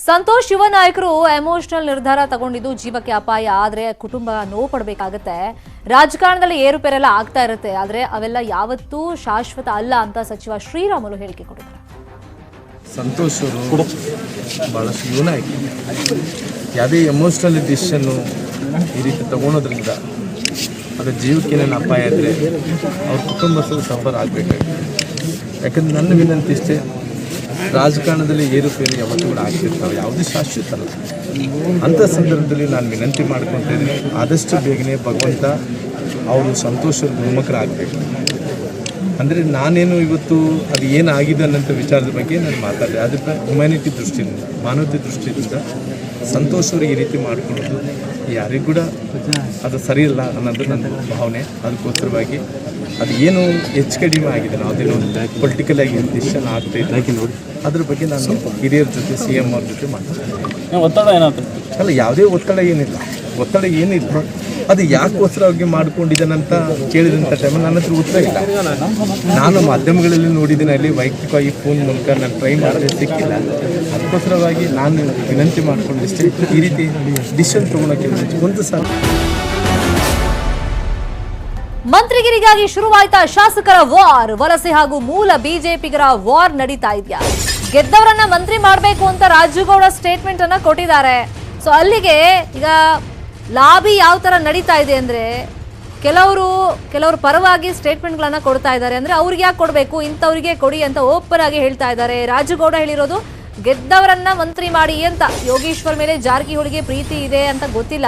ಸಂತೋಷ್ ಯುವ ನಾಯಕರು ಎಮೋಷನಲ್ ನಿರ್ಧಾರ ತಗೊಂಡಿದ್ದು ಜೀವಕ್ಕೆ ಅಪಾಯ. ಆದ್ರೆ ಕುಟುಂಬ ನೋವು ಪಡಬೇಕಾಗತ್ತೆ. ರಾಜಕಾರಣದಲ್ಲಿ ಏರುಪೇರೆಲ್ಲ ಆಗ್ತಾ ಇರುತ್ತೆ, ಆದ್ರೆ ಅವೆಲ್ಲ ಯಾವತ್ತೂ ಶಾಶ್ವತ ಅಲ್ಲ ಅಂತ ಸಚಿವ ಶ್ರೀರಾಮುಲು ಹೇಳಿಕೆ ಕೊಟ್ಟಿದ್ದಾರೆ. ಸಂತೋಷ್ ಅವರು ಬಹಳಷ್ಟು ಯುವ ನಾಯಕ. ಯಾವುದೇ ಎಮೋಷನಲ್ ಡಿಸಿಷನ್ನು ಈ ರೀತಿ ತಗೊಳೋದ್ರಿಂದ ಅದರ ಜೀವಕ್ಕೆ ಏನೇನು ಅಪಾಯ ಆದರೆ ಅವ್ರ ಕುಟುಂಬಸ್ಥರು ಸಫರ್ ಆಗಬೇಕಾಗುತ್ತೆ. ಯಾಕಂದ್ರೆ ನನ್ನ ವಿನಂತಿ ಇಷ್ಟೇ, ರಾಜಕಾರಣದಲ್ಲಿ ಏರುಪೇರು ಯಾವತ್ತೂ ಕೂಡ ಆಗ್ತಿರ್ತಾವೆ, ಯಾವುದೇ ಶಾಶ್ವತ ಅಲ್ಲ. ಅಂಥ ಸಂದರ್ಭದಲ್ಲಿ ನಾನು ವಿನಂತಿ ಮಾಡ್ಕೊತಿದ್ದೀನಿ, ಆದಷ್ಟು ಬೇಗನೆ ಭಗವಂತ ಅವರು ಸಂತೋಷದ ಗುಣಮುಖರಾಗಬೇಕು. ಅಂದರೆ ನಾನೇನು ಇವತ್ತು ಅದು ಏನಾಗಿದೆ ಅನ್ನೋಂಥ ವಿಚಾರದ ಬಗ್ಗೆ ನಾನು ಮಾತಾಡಿದೆ. ಅದಕ್ಕೆ ಹ್ಯುಮ್ಯಾನಿಟಿ ದೃಷ್ಟಿಯಿಂದ, ಮಾನವತೆ ದೃಷ್ಟಿಯಿಂದ ಸಂತೋಷ್ ಅವ್ರಿಗೆ ಈ ರೀತಿ ಮಾಡ್ಕೊಳ್ಳೋದು ಯಾರಿಗೂ ಕೂಡ ಅದು ಸರಿಯಿಲ್ಲ ಅನ್ನೋದು ನನ್ನ ಭಾವನೆ. ಅದಕ್ಕೋಸ್ಕರವಾಗಿ ಅದು ಏನು ಹೆಚ್ಚು ಕಡಿಮೆ ಆಗಿದೆ, ಅದೇನೋ ಪೊಲಿಟಿಕಲ್ ಆಗಿ ಡಿಸಿಷನ್ ಆಗ್ತಾಯಿದೆ, ಅದ್ರ ಬಗ್ಗೆ ನಾನು ಹಿರಿಯರ ಜೊತೆ CM ಅವ್ರ ಜೊತೆ ಮಾತಾಡ್ತೀನಿ. ಒತ್ತಡ ಏನಾಯ್ತು ಅಲ್ಲ, ಯಾವುದೇ ಒತ್ತಡ ಏನಿಲ್ಲ. ಒತ್ತಡ ಏನಿದ್ರು ಅದು ಯಾಕೋಸ್ಕರ ಅವ್ರಿಗೆ ಮಾಡ್ಕೊಂಡಿದ್ದಾನಂತ ಕೇಳಿದಂಥ ಟೈಮಲ್ಲಿ ನನ್ನ ಹತ್ರ ಉತ್ತರ ಇಲ್ಲ. ನಾನು ಮಾಧ್ಯಮಗಳಲ್ಲಿ ನೋಡಿದ್ದೀನಿ, ಅಲ್ಲಿ ವೈಯಕ್ತಿಕವಾಗಿ ಫೋನ್ ಮೂಲಕ ನಾನು ಟ್ರೈ ಮಾಡಿದ್ರೆ ಸಿಕ್ಕಿಲ್ಲ. ಅದಕ್ಕೋಸ್ಕರವಾಗಿ ನಾನು ವಿನಂತಿ ಮಾಡ್ಕೊಂಡಿಷ್ಟೇ, ಈ ರೀತಿ ಡಿಸಿಷನ್ ತೊಗೊಳಕ್ಕೆ ಒಂದು ಸಲ. ಮಂತ್ರಿಗಿರಿಗಾಗಿ ಶುರುವಾಯ್ತಾ ಶಾಸಕರ ವಾರ್. ವಲಸೆ ಹಾಗೂ ಮೂಲ ಬಿಜೆಪಿಗರ ವಾರ್ ನಡೀತಾ ಇದೆಯಾ? ಗೆದ್ದವರನ್ನ ಮಂತ್ರಿ ಮಾಡಬೇಕು ಅಂತ ರಾಜುಗೌಡ ಸ್ಟೇಟ್ಮೆಂಟ್ ಅನ್ನ ಕೊಟ್ಟಿದ್ದಾರೆ. ಸೊ ಅಲ್ಲಿಗೆ ಈಗ ಲಾಬಿ ಯಾವ ತರ ನಡೀತಾ ಇದೆ ಅಂದ್ರೆ, ಕೆಲವರು ಪರವಾಗಿ ಸ್ಟೇಟ್ಮೆಂಟ್ಗಳನ್ನ ಕೊಡ್ತಾ ಇದ್ದಾರೆ. ಅಂದ್ರೆ ಅವ್ರಿಗೆ ಯಾಕೆ ಕೊಡಬೇಕು, ಇಂಥವ್ರಿಗೆ ಕೊಡಿ ಅಂತ ಓಪನ್ ಆಗಿ ಹೇಳ್ತಾ ಇದ್ದಾರೆ. ರಾಜುಗೌಡ ಹೇಳಿರೋದು ಗೆದ್ದವರನ್ನ ಮಂತ್ರಿ ಮಾಡಿ ಅಂತ. ಯೋಗೇಶ್ವರ್ ಮೇಲೆ ಜಾರಕಿಹೊಳಿಗೆ ಪ್ರೀತಿ ಇದೆ ಅಂತ ಗೊತ್ತಿಲ್ಲ,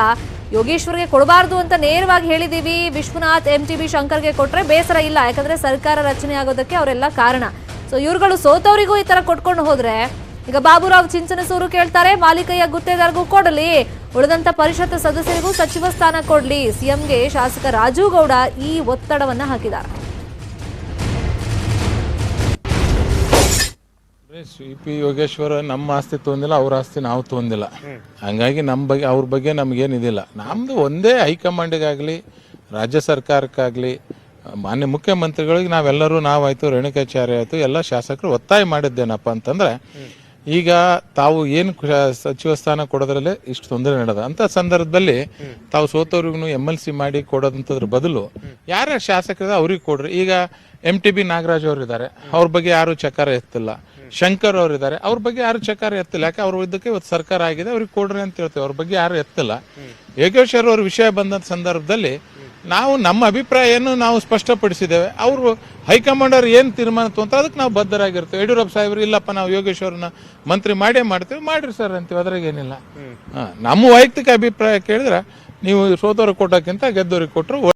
ಯೋಗೇಶ್ವರ್ಗೆ ಕೊಡಬಾರ್ದು ಅಂತ ನೇರವಾಗಿ ಹೇಳಿದೀವಿ. ವಿಶ್ವನಾಥ್, MTB ಶಂಕರ್ಗೆ ಕೊಟ್ರೆ ಬೇಸರ ಇಲ್ಲ, ಯಾಕಂದ್ರೆ ಸರ್ಕಾರ ರಚನೆ ಆಗೋದಕ್ಕೆ ಅವರೆಲ್ಲ ಕಾರಣ. ಸೊ ಇವ್ರುಗಳು ಸೋತವರಿಗೂ ಈ ತರ ಕೊಟ್ಕೊಂಡು ಹೋದ್ರೆ, ಈಗ ಬಾಬುರಾವ್ ಚಿಂಚನಸೂರು ಕೇಳ್ತಾರೆ, ಮಾಲಿಕಯ್ಯ ಗುತ್ತೇದಾರ್ಗೂ ಕೊಡಲಿ, ಉಳಿದಂತ ಪರಿಷತ್ ಸದಸ್ಯರಿಗೂ ಸಚಿವ ಸ್ಥಾನ ಕೊಡ್ಲಿ. CMಗೆ ಶಾಸಕ ರಾಜುಗೌಡ ಈ ಒತ್ತಡವನ್ನ ಹಾಕಿದ್ದಾರೆ. CP ಯೋಗೇಶ್ವರ ನಮ್ಮ ಆಸ್ತಿ ತೊಂದಿಲ್ಲ, ಅವ್ರ ಆಸ್ತಿ ನಾವು ತೊಂದಿಲ್ಲ. ಹಂಗಾಗಿ ನಮ್ಮ ಬಗ್ಗೆ ಅವ್ರ ಬಗ್ಗೆ ನಮಗೇನಿದಿಲ್ಲ. ನಮ್ಮದು ಒಂದೇ ಹೈಕಮಾಂಡಿಗಾಗಲಿ ರಾಜ್ಯ ಸರ್ಕಾರಕ್ಕಾಗಲಿ ಮಾನ್ಯ ಮುಖ್ಯಮಂತ್ರಿಗಳಿಗೆ ನಾವಾಯಿತು, ರೇಣುಕಾಚಾರ್ಯ ಆಯಿತು, ಎಲ್ಲ ಶಾಸಕರು ಒತ್ತಾಯ ಮಾಡಿದ್ದೇನಪ್ಪ ಅಂತಂದರೆ, ಈಗ ತಾವು ಏನು ಸಚಿವ ಸ್ಥಾನ ಕೊಡೋದ್ರಲ್ಲೇ ಇಷ್ಟು ತೊಂದರೆ ನಡೆದ ಅಂಥ ಸಂದರ್ಭದಲ್ಲಿ ತಾವು ಸೋತವ್ರಿಗೂ MLC ಮಾಡಿ ಕೊಡೋದಂಥದ್ರ ಬದಲು ಯಾರ್ಯಾರು ಶಾಸಕರಿದೆ ಅವ್ರಿಗೆ ಕೊಡ್ರಿ. ಈಗ MTB ನಾಗರಾಜ್ ಅವರು ಇದ್ದಾರೆ, ಅವ್ರ ಬಗ್ಗೆ ಯಾರು ಚಕಾರ ಎತ್ತಿಲ್ಲ. ಶಂಕರ್ ಅವರು ಇದ್ದಾರೆ, ಅವ್ರ ಬಗ್ಗೆ ಯಾರು ಚಕಾರ ಎತ್ತಿಲ್ಲ. ಯಾಕೆ ಅವ್ರ ಇದಕ್ಕೆ ಇವತ್ತು ಸರ್ಕಾರ ಆಗಿದೆ, ಅವ್ರಿಗೆ ಕೊಡ್ರಿ ಅಂತ ಹೇಳ್ತೇವೆ, ಅವ್ರ ಬಗ್ಗೆ ಯಾರು ಎತ್ತಿಲ್ಲ. ಯೋಗೇಶ್ವರ್ ಅವ್ರ ವಿಷಯ ಬಂದಂಥ ಸಂದರ್ಭದಲ್ಲಿ ನಾವು ನಮ್ಮ ಅಭಿಪ್ರಾಯವನ್ನು ನಾವು ಸ್ಪಷ್ಟಪಡಿಸಿದ್ದೇವೆ. ಅವರು ಹೈಕಮಾಂಡ್ ಅವ್ರು ಏನು ತೀರ್ಮಾನ ತೊಗೊಂತಾರೆ ಅದಕ್ಕೆ ನಾವು ಬದ್ಧರಾಗಿರ್ತೇವೆ. ಯಡಿಯೂರಪ್ಪ ಸಾಹೇಬ್ರು ಇಲ್ಲಪ್ಪ ನಾವು ಯೋಗೇಶ್ವರನ್ನ ಮಂತ್ರಿ ಮಾಡ್ತೀವಿ, ಮಾಡ್ರಿ ಸರ್ ಅಂತೀವಿ, ಅದ್ರಾಗೇನಿಲ್ಲ. ನಮ್ಮ ವೈಯಕ್ತಿಕ ಅಭಿಪ್ರಾಯ ಕೇಳಿದ್ರೆ ನೀವು ಸೋತವ್ರಿಗೆ ಕೊಟ್ಟೋಕ್ಕಿಂತ ಗೆದ್ದವ್ರಿಗೆ ಕೊಟ್ಟರು